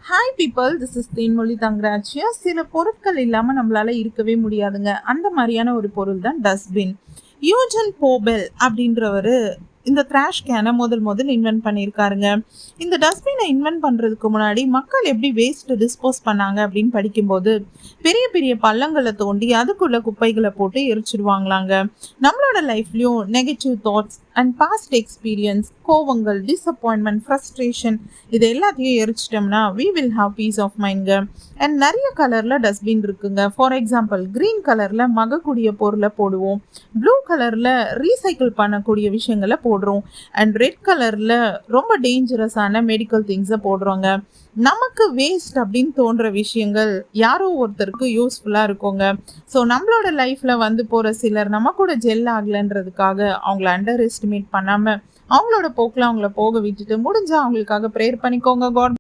Hi people, this is Thenmozhi Thangarajya. சில பொருட்கள் இல்லாமல் நம்மளால இருக்கவே முடியாதுங்க. அந்த மாதிரியான ஒரு பொருள் தான் டஸ்ட்பின். யூஜன் போபெல் அப்படின்றவர் இந்த த்ராஷ் கேனை முதல் இன்வென்ட் பண்ணியிருக்காருங்க. இந்த டஸ்ட்பினை இன்வென்ட் பண்ணுறதுக்கு முன்னாடி மக்கள் எப்படி வேஸ்ட் டிஸ்போஸ் பண்ணாங்க அப்படின்னு படிக்கும்போது பெரிய பெரிய பள்ளங்களை தோண்டி அதுக்குள்ள குப்பைகளை போட்டு எரிச்சிடுவாங்களாங்க. நம்மளோட லைஃப்லையும் negative thoughts and past experience, கோவங்கள், டிசப்பாயின்மெண்ட், ஃப்ரஸ்ட்ரேஷன் இது எல்லாத்தையும் எரிச்சிட்டோம்னா we will have peace of மைண்ட்ங்க. அண்ட் நிறைய கலரில் டஸ்ட்பின் இருக்குங்க. ஃபார் எக்ஸாம்பிள், க்ரீன் கலரில் மகக்கூடிய பொருளை போடுவோம், ப்ளூ கலரில் ரீசைக்கிள் பண்ணக்கூடிய விஷயங்களை போடுறோம், அண்ட் ரெட் கலரில் ரொம்ப டேஞ்சரஸான மெடிக்கல் திங்ஸை போடுறோங்க. நமக்கு வேஸ்ட் அப்படின்னு தோன்ற விஷயங்கள் யாரோ ஒருத்தருக்கு யூஸ்ஃபுல்லாக இருக்குங்க. ஸோ நம்மளோட லைஃப்பில் வந்து போகிற சிலர் நம்ம கூட ஜெல் ஆகலைன்றதுக்காக அவங்கள அண்டர் எஸ்டிமேட் பண்ணாமல் அவங்களோட போக்கில் அவங்கள போக விட்டுட்டு முடிஞ்சால் அவங்களுக்காக ப்ரேயர் பண்ணிக்கோங்க. காட்